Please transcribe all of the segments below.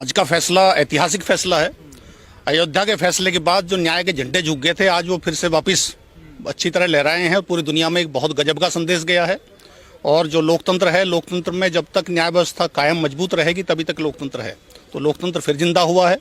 आज का फैसला ऐतिहासिक फैसला है। अयोध्या के फैसले के बाद जो न्याय के झंडे झुक गए थे, आज वो फिर से वापस अच्छी तरह लहराए हैं और पूरी दुनिया में एक बहुत गजब का संदेश गया है। और जो लोकतंत्र है, लोकतंत्र में जब तक न्याय व्यवस्था कायम मजबूत रहेगी तभी तक लोकतंत्र है। तो लोकतंत्र फिर जिंदा हुआ है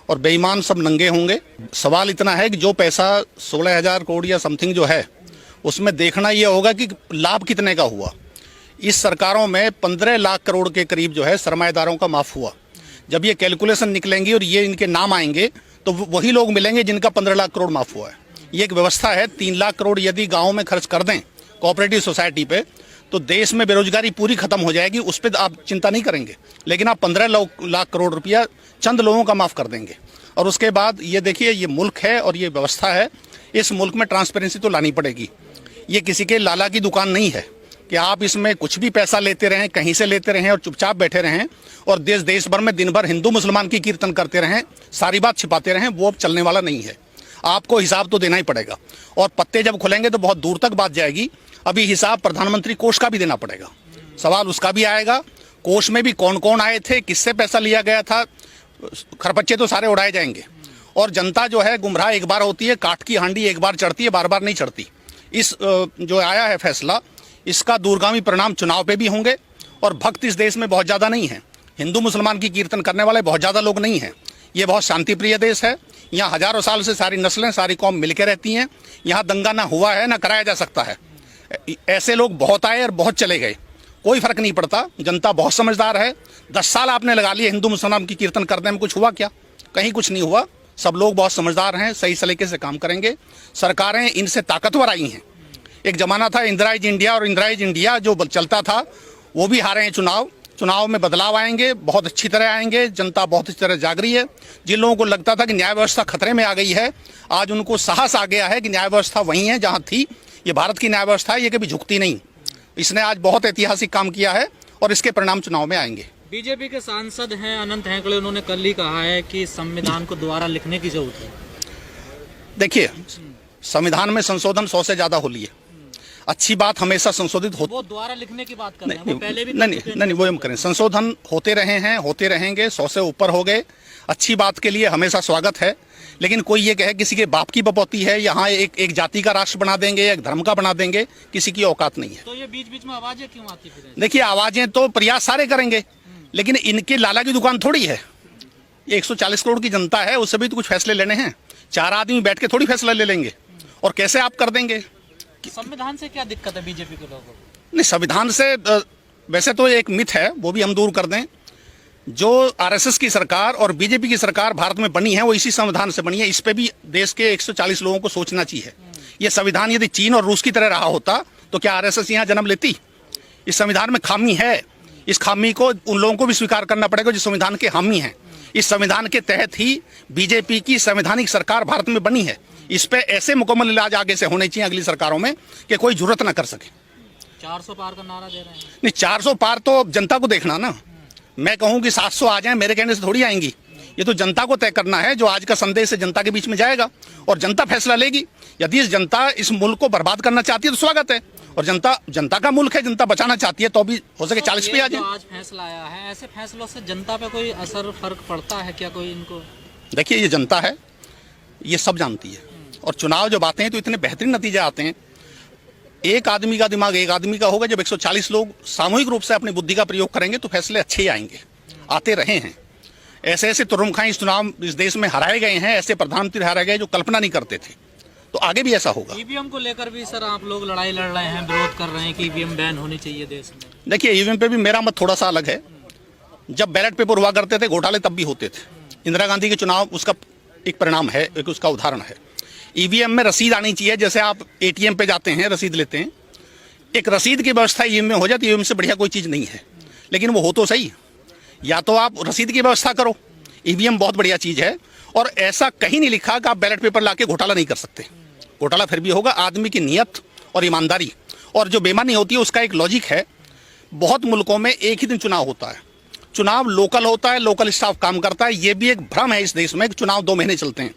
और बेईमान सब नंगे होंगे। सवाल इतना है कि जो पैसा 16,000 करोड़ या समथिंग जो है, उसमें देखना ये होगा कि लाभ कितने का हुआ। इस सरकारों में 15 लाख करोड़ के करीब जो है सरमाएदारों का माफ हुआ। जब ये कैलकुलेशन निकलेंगी और ये इनके नाम आएंगे तो वही लोग मिलेंगे जिनका 15 लाख करोड़ माफ हुआ है। ये एक व्यवस्था है। 3 लाख करोड़ यदि गाँव में खर्च कर दें कोऑपरेटिव सोसाइटी पे तो देश में बेरोजगारी पूरी खत्म हो जाएगी। उस पर आप चिंता नहीं करेंगे, लेकिन आप 15 लाख करोड़ रुपया चंद लोगों का माफ कर देंगे। और उसके बाद ये देखिए, ये मुल्क है और ये व्यवस्था है। इस मुल्क में ट्रांसपेरेंसी तो लानी पड़ेगी। ये किसी के लाला की दुकान नहीं है कि आप इसमें कुछ भी पैसा लेते रहें, कहीं से लेते रहें और चुपचाप बैठे रहें और देश भर में दिन भर हिंदू मुसलमान की कीर्तन करते रहें, सारी बात छिपाते रहें। वो अब चलने वाला नहीं है। आपको हिसाब तो देना ही पड़ेगा और पत्ते जब खुलेंगे तो बहुत दूर तक बात जाएगी। अभी हिसाब प्रधानमंत्री कोष का भी देना पड़ेगा। सवाल उसका भी आएगा, कोष में भी कौन कौन आए थे, किससे पैसा लिया गया था। खरपच्चे तो सारे उड़ाए जाएंगे। और जनता जो है गुमराह एक बार होती है, काठ की हांडी एक बार चढ़ती है, बार बार नहीं चढ़ती। इस जो आया है फैसला, इसका दूरगामी परिणाम चुनाव पे भी होंगे। और भक्त इस देश में बहुत ज़्यादा नहीं है। हिंदू मुसलमान की कीर्तन करने वाले बहुत ज़्यादा लोग नहीं हैं। ये बहुत शांति प्रिय देश है। यहाँ हजारों साल से सारी नस्लें, सारी कौम मिलकर रहती हैं। यहाँ दंगा ना हुआ है, ना कराया जा सकता है। ऐसे लोग बहुत आए और बहुत चले गए, कोई फर्क नहीं पड़ता। जनता बहुत समझदार है। 10 साल आपने लगा लिए हिंदू मुसलमान की कीर्तन करने में, कुछ हुआ क्या? कहीं कुछ नहीं हुआ। सब लोग बहुत समझदार हैं, सही सलीके से काम करेंगे। सरकारें इनसे ताकतवर आई हैं। एक जमाना था इंदिराइज इंडिया, और इंदिराइज इंडिया जो चलता था वो भी हारे हैं चुनाव में बदलाव आएंगे, बहुत अच्छी तरह आएंगे। जनता बहुत अच्छी तरह जाग रही है। जिन लोगों को लगता था कि न्याय व्यवस्था खतरे में आ गई है, आज उनको साहस आ गया है कि न्याय व्यवस्था वहीं है जहां थी। ये भारत की न्याय व्यवस्था है, ये कभी झुकती नहीं। इसने आज बहुत ऐतिहासिक काम किया है और इसके परिणाम चुनाव में आएंगे। बीजेपी के सांसद हैं अनंत हेगड़े, उन्होंने कल ही कहा है कि संविधान को दोबारा लिखने की जरूरत है। देखिए, संविधान में संशोधन 100 से ज्यादा होली है। अच्छी बात हमेशा संशोधित हो, वो दोबारा लिखने की बात कर रहे हैं। वो पहले भी नहीं, वो हम करें। संशोधन होते रहे हैं, होते रहेंगे। 100 से ऊपर हो गए। अच्छी बात के लिए हमेशा स्वागत है। लेकिन कोई ये कहे किसी के बाप की बपौती है, यहाँ एक जाति का राष्ट्र बना देंगे, एक धर्म का बना देंगे, किसी की औकात नहीं है। तो ये बीच बीच में आवाजें क्यों आती है? देखिए, आवाजें तो प्रयास सारे करेंगे, लेकिन इनके लाला की दुकान थोड़ी है। ये 140 करोड़ की जनता है, उससे भी तो कुछ फैसले लेने हैं। 4 आदमी बैठ के थोड़ी फैसला ले लेंगे। और कैसे आप कर देंगे? संविधान से क्या दिक्कत है बीजेपी के लोगों को? नहीं, संविधान से वैसे तो एक मिथ है, वो भी हम दूर कर दें। जो आरएसएस की सरकार और बीजेपी की सरकार भारत में बनी है वो इसी संविधान से बनी है। इस पे भी देश के 140 लोगों को सोचना चाहिए। ये संविधान यदि चीन और रूस की तरह रहा होता तो क्या आरएसएस यहाँ जन्म लेती? इस संविधान में खामी है। इस खामी को उन लोगों को भी स्वीकार करना पड़ेगा जो संविधान के हामी हैं। इस संविधान के तहत ही बीजेपी की संवैधानिक सरकार भारत में बनी है। इस पे ऐसे मुकम्मल इलाज आगे से होने चाहिए अगली सरकारों में कि कोई जरूरत ना कर सके। 400 पार का नारा दे रहे हैं। नहीं, 400 पार तो जनता को देखना ना। मैं कहूँ कि 700 आ जाए, मेरे कहने से थोड़ी आएंगी। ये तो जनता को तय करना है। जो आज का संदेश है जनता के बीच में जाएगा और जनता फैसला लेगी। यदि जनता इस मुल्क को बर्बाद करना चाहती है तो स्वागत है। और जनता का मुल्क है, जनता बचाना चाहती है तो भी हो सके 40 पे आ जाए। आज फैसला आया है, ऐसे फैसलों से जनता पे कोई असर फर्क पड़ता है क्या कोई इनको? देखिए, ये जनता है, ये सब जानती है। और चुनाव जब आते हैं तो इतने बेहतरीन नतीजे आते हैं। एक आदमी का दिमाग एक आदमी का होगा। जब 140 लोग सामूहिक रूप से अपनी बुद्धि का प्रयोग करेंगे तो फैसले अच्छे ही आएंगे। आते रहे हैं ऐसे ऐसे तुरुम खां इस चुनाव इस देश में हराए गए हैं, ऐसे प्रधानमंत्री हराए गए जो कल्पना नहीं करते थे। तो आगे भी ऐसा होगा। ईवीएम को लेकर भी सर आप लोग लड़ाई लड़ रहे हैं, विरोध कर रहे हैं कि ईवीएम बैन होनी चाहिए देश में। देखिए, ईवीएम पे भी मेरा मत थोड़ा सा अलग है। जब बैलेट पेपर हुआ करते थे घोटाले तब भी होते थे। इंदिरा गांधी के चुनाव उसका एक परिणाम है, एक उसका उदाहरण है। ईवीएम में रसीद आनी चाहिए। जैसे आप एटीएम पे जाते हैं, रसीद लेते हैं, एक रसीद की व्यवस्था ईवीएम में हो जाती है। ईवीएम से बढ़िया कोई चीज़ नहीं है। लेकिन वो हो तो सही। या तो आप रसीद की व्यवस्था करो। ईवीएम बहुत बढ़िया चीज़ है। और ऐसा कहीं नहीं लिखा कि आप बैलेट पेपर लाके घोटाला नहीं कर सकते। घोटाला फिर भी होगा। आदमी की नीयत और ईमानदारी और जो बेईमानी होती है उसका एक लॉजिक है। बहुत मुल्कों में एक ही दिन चुनाव होता है। चुनाव लोकल होता है, लोकल स्टाफ काम करता है। ये भी एक भ्रम है इस देश में कि चुनाव 2 महीने चलते हैं।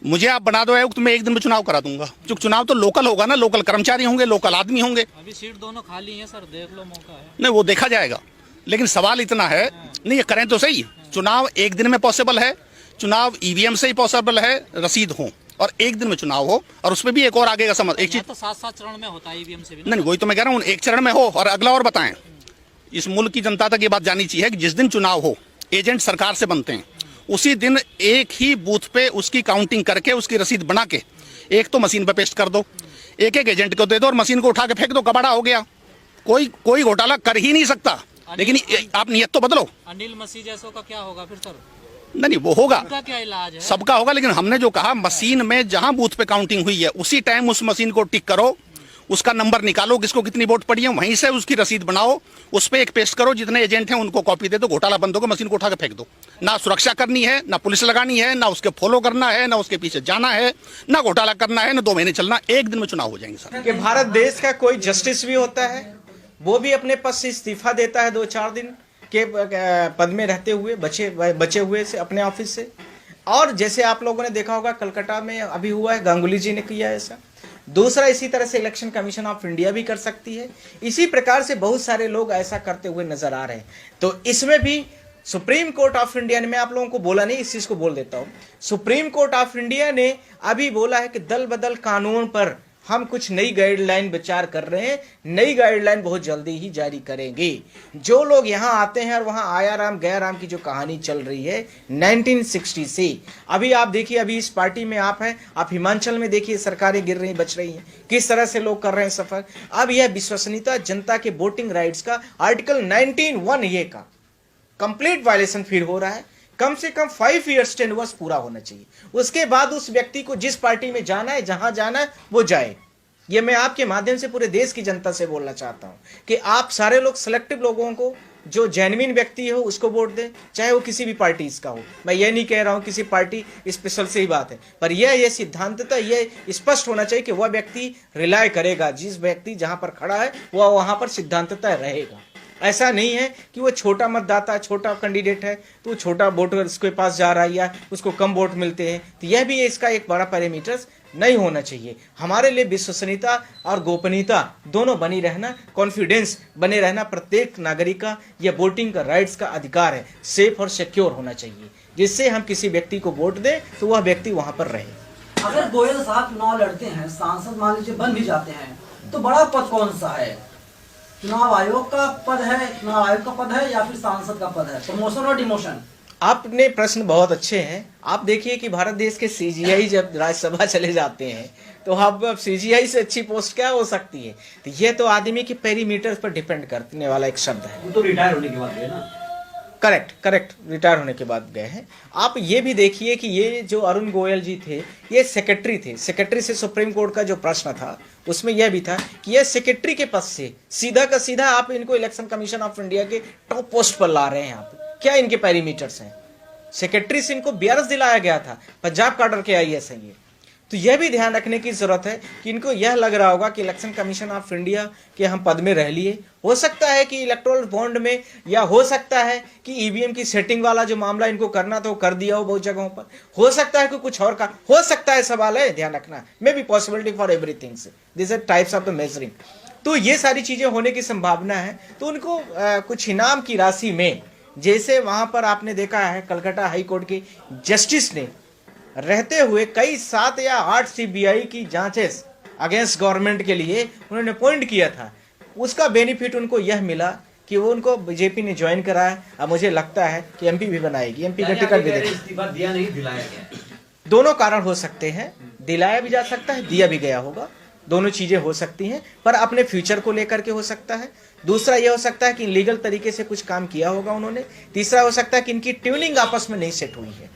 मुझे आप बना दो आयुक्त, मैं एक दिन में चुनाव करा दूंगा। जो चुनाव तो लोकल होगा ना, लोकल कर्मचारी होंगे, लोकल आदमी होंगे। अभी सीट दोनों खाली हैं सर, देख लो, मौका है। नहीं, वो देखा जाएगा। लेकिन सवाल इतना है, नहीं ये करें तो सही, चुनाव एक दिन में पॉसिबल है, चुनाव ईवीएम से ही पॉसिबल है, रसीद हो और एक दिन में चुनाव हो, और उसमें भी एक और आगे का समझ एक चीज तो 7-7 चरण में होता है ईवीएम से भी। नहीं, वही तो मैं कह रहा हूँ, एक चरण में हो और अगला और बताएं। इस मुल्क की जनता तक ये बात जानी चाहिए कि जिस दिन चुनाव हो एजेंट सरकार से बनते हैं, उसी दिन एक ही बूथ पे उसकी काउंटिंग करके उसकी रसीद बना के एक तो मशीन पे पेस्ट कर दो, एक एक एजेंट को दे दो और मशीन को उठा के फेंक दो, कबाड़ा हो गया। कोई घोटाला कर ही नहीं सकता। लेकिन आप नियत तो बदलो। अनिल मसीह जैसों का क्या होगा फिर सर? नहीं वो होगा, उनका क्या इलाज है? सबका होगा, लेकिन हमने जो कहा मशीन में जहां बूथ पे काउंटिंग हुई है उसी टाइम उस मशीन को टिक करो, उसका नंबर निकालो, किसको कितनी वोट पड़ी है, वहीं से उसकी रसीद बनाओ, उस पर एक पेस्ट करो, जितने एजेंट हैं उनको कॉपी दे दो, घोटाला बंद होगा, मशीन को उठा के फेंक दो। ना सुरक्षा करनी है, ना पुलिस लगानी है, ना उसके फॉलो करना है, ना उसके पीछे जाना है, ना घोटाला करना है, ना 2 महीने चलना, एक दिन में चुनाव हो जाएंगे सर। कि भारत देश का कोई जस्टिस भी होता है, वो भी अपने पद से इस्तीफा देता है 2-4 दिन के पद में रहते हुए, बचे हुए से अपने ऑफिस से। और जैसे आप लोगों ने देखा होगा कलकत्ता में अभी हुआ है, गांगुली जी ने किया ऐसा। दूसरा, इसी तरह से इलेक्शन कमीशन ऑफ इंडिया भी कर सकती है। इसी प्रकार से बहुत सारे लोग ऐसा करते हुए नजर आ रहे हैं। तो इसमें भी सुप्रीम कोर्ट ऑफ इंडिया ने, मैं आप लोगों को बोला नहीं, इस चीज को बोल देता हूं, सुप्रीम कोर्ट ऑफ इंडिया ने अभी बोला है कि दल बदल कानून पर हम कुछ नई गाइडलाइन विचार कर रहे हैं, नई गाइडलाइन बहुत जल्दी ही जारी करेंगे। जो लोग यहां आते हैं और वहां आया राम गया राम की जो कहानी चल रही है 1960 से, अभी आप देखिए, अभी इस पार्टी में आप हैं, आप हिमाचल में देखिए सरकारें गिर रही बच रही हैं, किस तरह से लोग कर रहे हैं सफर। अब यह विश्वसनीयता जनता के वोटिंग राइट्स का आर्टिकल 19(1) ये का कंप्लीट वायलेशन फिर हो रहा है। कम से कम 5 ईयर्स टेन्योर पूरा होना चाहिए, उसके बाद उस व्यक्ति को जिस पार्टी में जाना है, जहां जाना है वो जाए। ये मैं आपके माध्यम से पूरे देश की जनता से बोलना चाहता हूं कि आप सारे लोग सिलेक्टिव लोगों को, जो जेन्युइन व्यक्ति हो उसको वोट दें, चाहे वो किसी भी पार्टी का हो। मैं ये नहीं कह रहा हूं किसी पार्टी स्पेशल से ही बात है, पर यह सिद्धांतता ये स्पष्ट होना चाहिए कि वह व्यक्ति रिलाय करेगा, जिस व्यक्ति जहां पर खड़ा है वह वहां पर सिद्धांतता रहेगा। ऐसा नहीं है कि वो छोटा मतदाता, छोटा कैंडिडेट है तो वो छोटा वोटर उसके पास जा रहा है या उसको कम वोट मिलते हैं, तो यह भी इसका एक बड़ा पैरामीटर नहीं होना चाहिए। हमारे लिए विश्वसनीयता और गोपनीयता दोनों बनी रहना, कॉन्फिडेंस बने रहना प्रत्येक नागरिक का, यह वोटिंग का राइट्स का अधिकार है, सेफ और सिक्योर होना चाहिए, जिससे हम किसी व्यक्ति को वोट दें तो वह व्यक्ति वहां पर रहे। अगर गोयल साहब चुनाव लड़ते हैं, सांसद मान लीजिए बन भी जाते हैं, तो बड़ा पद कौन सा है? चुनाव आयोग का पद है, चुनाव आयोग का पद है, या फिर सांसद का पद है? प्रमोशन और डिमोशन? आपने प्रश्न बहुत अच्छे हैं। आप देखिए कि भारत देश के सीजीआई जब राज्यसभा चले जाते हैं तो अब सीजीआई से अच्छी पोस्ट क्या हो सकती है? तो यह तो आदमी के पेरीमीटर पर डिपेंड करने वाला एक शब्द है। वो तो रिटायर होने के बाद गए ना। करेक्ट, रिटायर होने के बाद गए हैं। आप ये भी देखिए कि ये जो अरुण गोयल जी थे, ये सेक्रेटरी थे। सेक्रेटरी से सुप्रीम कोर्ट का जो प्रश्न था उसमें यह भी था कि ये सेक्रेटरी के पद से सीधा का सीधा आप इनको इलेक्शन कमीशन ऑफ इंडिया के टॉप पोस्ट पर ला रहे हैं। आप क्या इनके पैरामीटर्स हैं? सेक्रेटरी से इनको BRS दिलाया गया था, पंजाब काडर के IAS हैं ये। तो यह भी ध्यान रखने की जरूरत है कि इनको यह लग रहा होगा कि इलेक्शन कमीशन ऑफ इंडिया के हम पद में रह लिए, हो सकता है कि इलेक्टोरल बॉन्ड में, या हो सकता है कि EVM की सेटिंग वाला जो मामला इनको करना था वो कर दिया हो बहुत जगहों पर, हो सकता है कि कुछ और का हो सकता है। सवाल है, ध्यान रखना, may be possibility for everything, this are types of the measuring. तो ये सारी चीजें होने की संभावना है। तो उनको कुछ इनाम की राशि में, जैसे वहां पर आपने देखा है कलकत्ता हाई कोर्ट के जस्टिस ने रहते हुए कई 7 या 8 CBI की जांचेस अगेंस्ट गवर्नमेंट के लिए उन्होंने अपॉइंट किया था, उसका बेनिफिट उनको यह मिला कि वो उनको बीजेपी ने ज्वाइन कराया। अब मुझे लगता है कि MP भी बनाएगी, MP का टिकट भी देगी। इस्तीफा दिया नहीं, दिलाया गया। दोनों कारण हो सकते हैं, दिलाया भी जा सकता है, दिया भी गया होगा, दोनों चीजें हो सकती हैं, पर अपने फ्यूचर को लेकर के हो सकता है। दूसरा यह हो सकता है कि लीगल तरीके से कुछ काम किया होगा उन्होंने। तीसरा हो सकता है कि इनकी ट्यूनिंग आपस में नहीं सेट हुई है,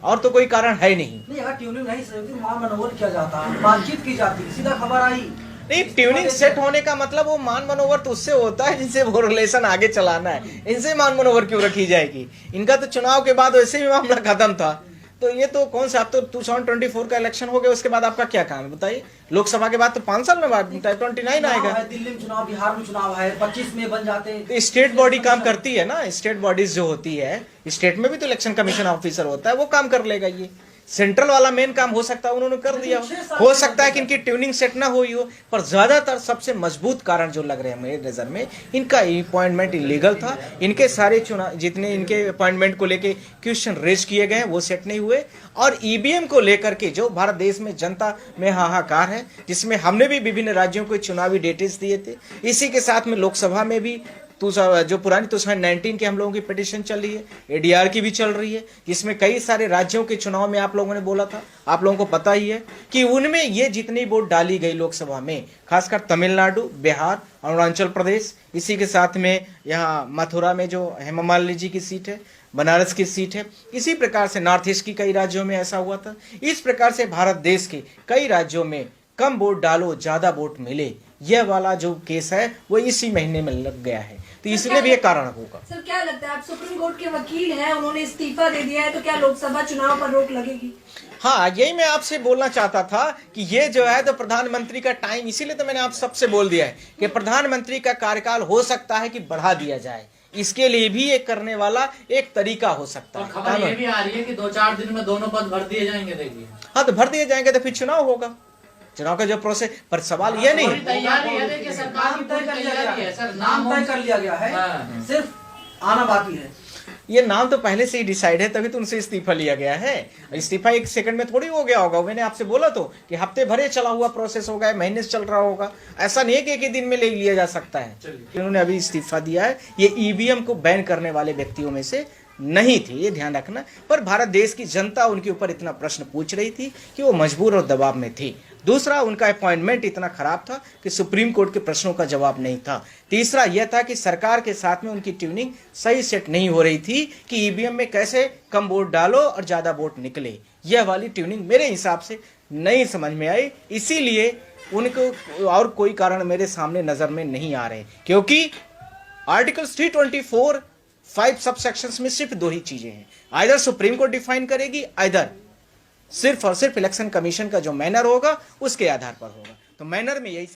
और तो कोई कारण है नहीं। अगर ट्यूनिंग नहीं सही होती, मान मनोवर किया जाता, बातचीत की जाती, सीधा खबर आई। नहीं, ट्यूनिंग सेट होने का मतलब वो मान मनोवर तो उससे होता है जिनसे वो रिलेशन आगे चलाना है। इनसे मान मनोवर क्यों रखी जाएगी? इनका तो चुनाव के बाद वैसे भी मामला खत्म था। तो ये तो कौन सा, अब तो 2024 का इलेक्शन हो गया, उसके बाद आपका क्या काम है बताइए? लोकसभा के बाद तो 5 साल में बाद 29 आएगा। दिल्ली में चुनाव, बिहार में चुनाव है, 25 में बन जाते हैं। तो स्टेट बॉडी काम करती है ना, स्टेट बॉडीज जो होती है, स्टेट में भी तो इलेक्शन कमीशन ऑफिसर होता है, वो काम कर लेगा। सेंट्रल वाला मेन काम हो सकता है उन्होंने कर दिया हो सकता है कि इनकी ट्यूनिंग सेट ना हुई हो, पर ज्यादातर सबसे मजबूत कारण जो लग रहे हैं मेरे नजर में, इनका अपॉइंटमेंट इलीगल था। इनके सारे चुनाव जितने इनके अपॉइंटमेंट को लेके क्वेश्चन रेज किए गए वो सेट नहीं हुए, और ईवीएम को लेकर के जो भारत देश में जनता में हाहाकार है, जिसमें हमने भी विभिन्न राज्यों को चुनावी डेटेज दिए थे, इसी के साथ में लोकसभा में भी जो पुरानी 2019 की हम लोगों की पिटीशन चल रही है, एडीआर की भी चल रही है, जिसमें कई सारे राज्यों के चुनाव में आप लोगों ने बोला था, आप लोगों को पता ही है कि उनमें ये जितनी वोट डाली गई लोकसभा में, खासकर तमिलनाडु, बिहार, अरुणाचल प्रदेश, इसी के साथ में यहाँ मथुरा में जो हेमा मालिनी जी की सीट है, बनारस की सीट है, इसी प्रकार से नॉर्थ ईस्ट की कई राज्यों में ऐसा हुआ था। इस प्रकार से भारत देश के कई राज्यों में कम वोट डालो ज्यादा वोट मिले, यह वाला जो केस है वो इसी महीने में लग गया है, तो इसलिए भी एक कारण होगा। सर क्या लगता है, आप सुप्रीम कोर्ट के वकील हैं, उन्होंने इस्तीफा दे दिया है, तो क्या लोकसभा चुनाव पर रोक लगेगी? हाँ, यही मैं आपसे बोलना चाहता था कि ये जो है तो प्रधानमंत्री का टाइम, इसीलिए तो मैंने आप सबसे बोल दिया है कि प्रधानमंत्री का कार्यकाल हो सकता है कि बढ़ा दिया जाए, इसके लिए भी एक करने वाला एक तरीका हो सकता है। खबर ये भी आ रही है कि 2-4 दिन में दोनों पद भर दिए जाएंगे। देखिए, हाँ, तो भर दिए जाएंगे तो फिर चुनाव होगा, चुनाव का जो प्रोसेस, पर सवाल ये नहीं तैयारी है, देखिए सरकार की तय कर लिया गया है, सर, नाम तय कर लिया गया है, सिर्फ आना बाकी है। ये नाम तो पहले से ही डिसाइड है, तभी तो उनसे इस्तीफा लिया गया है। इस्तीफा एक सेकंड में थोड़ी हो गया होगा, मैंने आपसे बोला तो कि हफ्ते भरे चला हुआ प्रोसेस होगा, महीने से चल रहा होगा, ऐसा नहीं है कि एक ही दिन में ले लिया जा सकता है। इन्होंने अभी इस्तीफा दिया है, ये ईवीएम को बैन करने वाले व्यक्तियों में से नहीं थे, ये ध्यान रखना, पर भारत देश की जनता उनके ऊपर इतना प्रश्न पूछ रही थी कि वो मजबूर और दबाव में थी। दूसरा, उनका अपॉइंटमेंट इतना खराब था कि सुप्रीम कोर्ट के प्रश्नों का जवाब नहीं था। तीसरा यह था कि सरकार के साथ में उनकी ट्यूनिंग सही सेट नहीं हो रही थी कि ईवीएम में कैसे कम वोट डालो और ज्यादा वोट निकले, यह वाली ट्यूनिंग मेरे हिसाब से नहीं समझ में आई, इसीलिए उनको और कोई कारण मेरे सामने नजर में नहीं आ रहे, क्योंकि आर्टिकल 324 5 सब सेक्शंस में सिर्फ दो ही चीजें हैं, आइदर सुप्रीम कोर्ट डिफाइन करेगी, आइदर सिर्फ और सिर्फ इलेक्शन कमीशन का जो मैनर होगा उसके आधार पर होगा। तो मैनर में यही